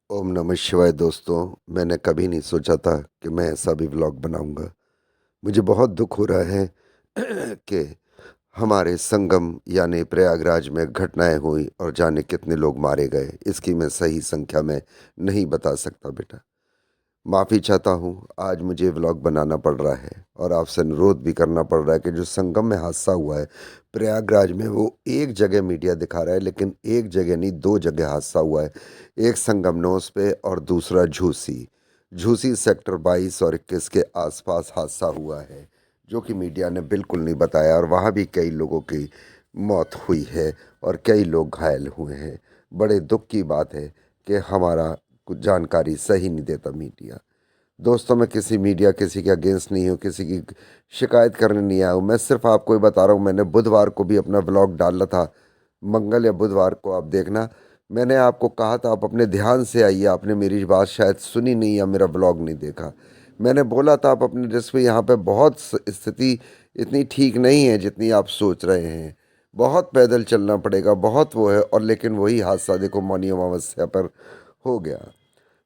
ओम नमः शिवाय दोस्तों। मैंने कभी नहीं सोचा था कि मैं ऐसा भी व्लॉग बनाऊंगा। मुझे बहुत दुख हो रहा है कि हमारे संगम यानी प्रयागराज में घटनाएं हुई और जाने कितने लोग मारे गए। इसकी मैं सही संख्या में नहीं बता सकता बेटा। माफ़ी चाहता हूँ, आज मुझे व्लॉग बनाना पड़ रहा है और आपसे अनुरोध भी करना पड़ रहा है कि जो संगम में हादसा हुआ है प्रयागराज में, वो एक जगह मीडिया दिखा रहा है, लेकिन एक जगह नहीं, दो जगह हादसा हुआ है। एक संगम नोस पे और दूसरा झूसी। झूसी सेक्टर 22 और 21 के आसपास हादसा हुआ है, जो कि मीडिया ने बिल्कुल नहीं बताया, और वहाँ भी कई लोगों की मौत हुई है और कई लोग घायल हुए हैं। बड़े दुख की बात है कि हमारा कुछ जानकारी सही नहीं देता मीडिया। दोस्तों, मैं किसी मीडिया किसी के अगेंस्ट नहीं हूँ, किसी की शिकायत करने नहीं आया हूँ। मैं सिर्फ आपको ही बता रहा हूँ, मैंने बुधवार को भी अपना व्लॉग डाला था। मंगल या बुधवार को आप देखना। मैंने आपको कहा था आप अपने ध्यान से आइए, आपने मेरी बात शायद सुनी नहीं या मेरा व्लॉग नहीं देखा। मैंने बोला था आप अपने ड्रेस पे, यहाँ पे बहुत स्थिति इतनी ठीक नहीं है जितनी आप सोच रहे हैं। बहुत पैदल चलना पड़ेगा, बहुत वो है, और लेकिन वही हादसा देखो मौनी अमावस्या पर हो गया।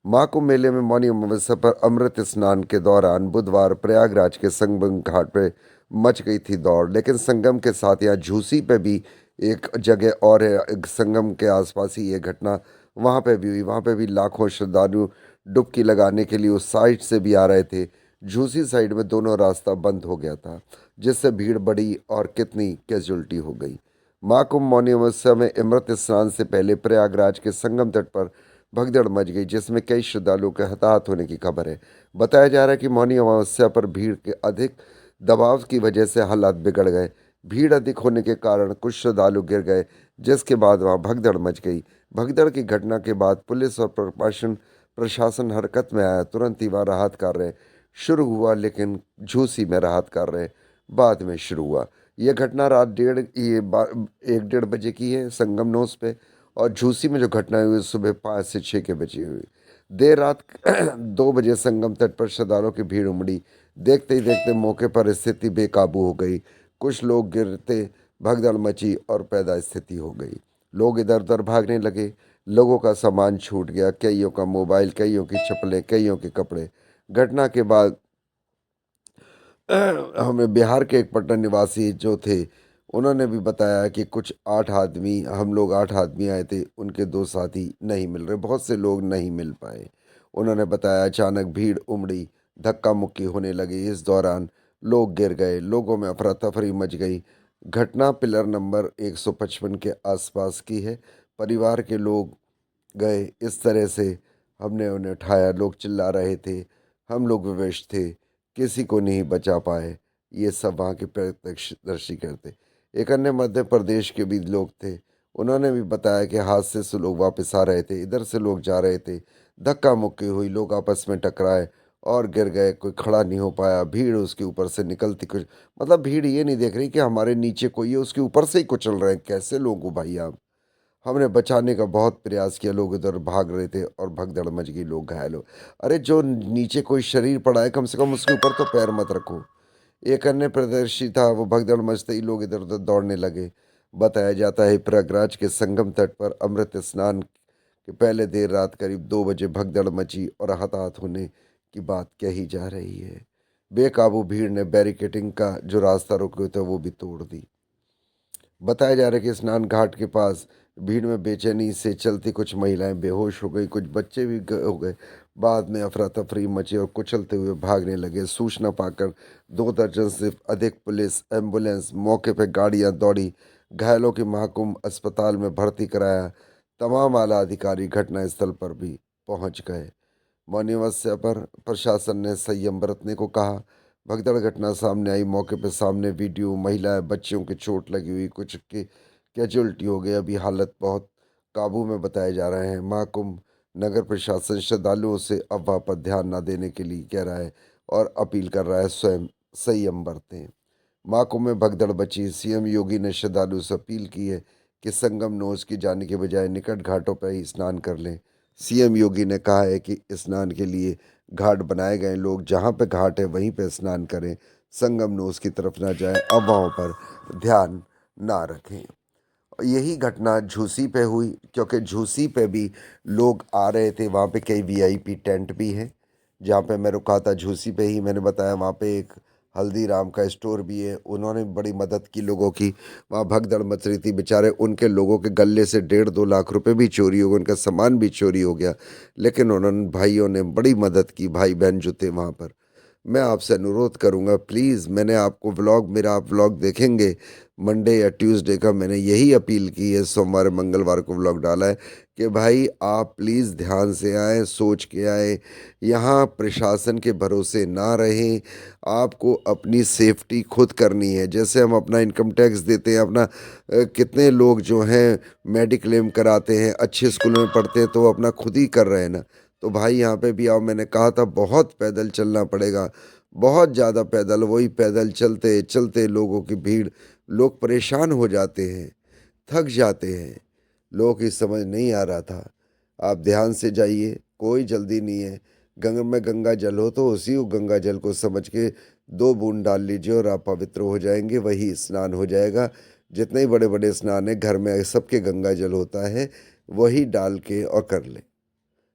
माँ कुंभ मेले में मौनी अमावस्या पर अमृत स्नान के दौरान बुधवार प्रयागराज के संगम घाट पे मच गई थी दौड़, लेकिन संगम के साथ यहाँ झूसी पे भी एक जगह और है, एक संगम के आसपास ही ये घटना वहाँ पे भी हुई। वहाँ पे भी लाखों श्रद्धालु डुबकी लगाने के लिए उस साइड से भी आ रहे थे। झूसी साइड में दोनों रास्ता बंद हो गया था, जिससे भीड़ बढ़ी और कितनी कैजुअल्टी हो गई। महाकुंभ मौनी अमावस्या में अमृत स्नान से पहले प्रयागराज के संगम तट पर भगदड़ मच गई, जिसमें कई श्रद्धालुओं के हताहत होने की खबर है। बताया जा रहा है कि मौनी अमावस्या पर भीड़ के अधिक दबाव की वजह से हालात बिगड़ गए। भीड़ अधिक होने के कारण कुछ श्रद्धालु गिर गए, जिसके बाद वहां भगदड़ मच गई। भगदड़ की घटना के बाद पुलिस और प्रशासन प्रशासन हरकत में आया। तुरंत ही वहां राहत कार्य शुरू हुआ, लेकिन झूसी में राहत कार्य बाद में शुरू हुआ। यह घटना रात 1:30 बजे की है संगम नोस पे, और झूसी में जो घटना हुई सुबह 5 से 6 के बजे हुई। देर रात 2 बजे संगम तट पर श्रद्धालुओं की भीड़ उमड़ी। देखते ही देखते मौके पर स्थिति बेकाबू हो गई। कुछ लोग गिरते, भगदड़ मची और पैदा स्थिति हो गई। लोग इधर उधर भागने लगे। लोगों का सामान छूट गया, कईयों का मोबाइल, कईयों की चप्पलें, कईयों के कपड़े। घटना के बाद हमें बिहार के एक पटना निवासी जो थे, उन्होंने भी बताया कि कुछ 8 आदमी, हम लोग 8 आदमी आए थे, उनके 2 साथी नहीं मिल रहे, बहुत से लोग नहीं मिल पाए। उन्होंने बताया अचानक भीड़ उमड़ी, धक्का मुक्की होने लगी। इस दौरान लोग गिर गए, लोगों में अफरा तफरी मच गई। घटना पिलर नंबर 155 के आसपास की है। परिवार के लोग गए, इस तरह से हमने उन्हें उठाया। लोग चिल्ला रहे थे, हम लोग विवश थे, किसी को नहीं बचा पाए। ये सब वहाँ के प्रत्यक्षदर्शी करते। एक अन्य मध्य प्रदेश के भी लोग थे, उन्होंने भी बताया कि हादसे से लोग वापस आ रहे थे, इधर से लोग जा रहे थे, धक्का मुक्की हुई, लोग आपस में टकराए और गिर गए, कोई खड़ा नहीं हो पाया। भीड़ उसके ऊपर से निकलती, कुछ मतलब भीड़ ये नहीं देख रही कि हमारे नीचे कोई है, उसके ऊपर से ही कुचल रहे हैं। कैसे लोग हो भाई आप। हमने बचाने का बहुत प्रयास किया, लोग इधर भाग रहे थे और भगदड़ मच गई, लोग घायल हो। अरे जो नीचे कोई शरीर पड़ा है, कम से कम उसके ऊपर तो पैर मत रखो। एक अन्य प्रदर्शी था, वो भगदड़ मचते ही लोग इधर उधर दौड़ने लगे। बताया जाता है प्रयागराज के संगम तट पर अमृत स्नान के पहले देर रात करीब 2 बजे भगदड़ मची और हताहत होने की बात कही जा रही है। बेकाबू भीड़ ने बैरिकेडिंग का जो रास्ता रोके थे वो भी तोड़ दी। बताया जा रहा है कि स्नान घाट के पास भीड़ में बेचैनी से चलती कुछ महिलाएं बेहोश हो गई, कुछ बच्चे भी हो गए। बाद में अफरा तफरी मची और कुचलते हुए भागने लगे। सूचना पाकर 2 दर्जन से अधिक पुलिस एम्बुलेंस मौके पर गाड़ियां दौड़ी, घायलों की महाकुंभ अस्पताल में भर्ती कराया। तमाम आला अधिकारी घटनास्थल पर भी पहुंच गए। मौनी अमावस्या पर प्रशासन ने संयम बरतने को कहा। भगदड़ घटना सामने आई, मौके पर सामने वीडियो, महिलाएं, बच्चियों की चोट लगी हुई, कुछ की कैजुअल्टी हो गई। अभी हालत बहुत काबू में बताए जा रहे हैं। महाकुंभ नगर प्रशासन श्रद्धालुओं से अफवाह पर ध्यान न देने के लिए कह रहा है और अपील कर रहा है स्वयं संयम बरतें। महाकुंभ में भगदड़ बची, सीएम योगी ने श्रद्धालुओं से अपील की है कि संगम नोच की जाने के बजाय निकट घाटों पर ही स्नान कर लें। सीएम योगी ने कहा है कि स्नान के लिए घाट बनाए गए, लोग जहां पे घाट है वहीं पे स्नान करें, संगम नोस की तरफ ना जाएं, अफवाहों पर ध्यान ना रखें। यही घटना झूसी पे हुई, क्योंकि झूसी पे भी लोग आ रहे थे, वहाँ पे कई वीआईपी टेंट भी हैं, जहाँ पे मैं रुका था झूसी पे ही मैंने बताया, वहाँ पे एक हल्दीराम का स्टोर भी है, उन्होंने बड़ी मदद की लोगों की, वहाँ भगदड़ मच रही थी, बेचारे उनके लोगों के गले से 1.5-2 लाख रुपए भी चोरी हो गए, उनका सामान भी चोरी हो गया, लेकिन उन्होंने भाइयों ने बड़ी मदद की, भाई-बहन जो थे वहाँ पर। मैं आपसे अनुरोध करूँगा प्लीज़, मैंने आपको व्लॉग मेरा आप व्लॉग देखेंगे मंडे या ट्यूसडे का, मैंने यही अपील की है, सोमवार मंगलवार को व्लॉग डाला है कि भाई आप प्लीज़ ध्यान से आएँ, सोच के आएँ, यहाँ प्रशासन के भरोसे ना रहें, आपको अपनी सेफ्टी खुद करनी है। जैसे हम अपना इनकम टैक्स देते हैं, अपना कितने लोग जो हैं मेडिक्लेम कराते हैं, अच्छे स्कूल में पढ़ते हैं, तो वो अपना खुद ही कर रहे हैं ना। तो भाई यहाँ पे भी आओ, मैंने कहा था बहुत पैदल चलना पड़ेगा, बहुत ज़्यादा पैदल, वही पैदल चलते चलते लोगों की भीड़, लोग परेशान हो जाते हैं, थक जाते हैं, लोगों की समझ नहीं आ रहा था। आप ध्यान से जाइए, कोई जल्दी नहीं है, गंगा में गंगा जल हो तो उसी गंगा जल को समझ के 2 बूंद डाल लीजिए और आप पवित्र हो जाएंगे, वही स्नान हो जाएगा। जितने ही बड़े बड़े स्नान हैं घर में सबके गंगा जल होता है, वही डाल के और कर लें।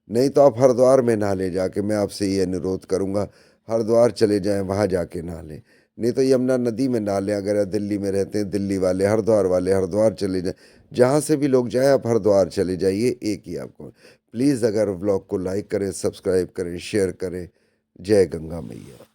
नहीं तो आप हरिद्वार में नहा लें जाके, मैं आपसे ये अनुरोध करूँगा, हरिद्वार चले जाएँ, वहाँ जाके नहा लें। नहीं तो यमुना नदी में नहा लें, अगर आप दिल्ली में रहते हैं, दिल्ली वाले हरिद्वार चले जाएँ। जहाँ से भी लोग जाएँ आप हरिद्वार चले जाइए, एक ही आपको। प्लीज़ अगर व्लॉग को लाइक करें, सब्सक्राइब करें, शेयर करें। जय गंगा मैया।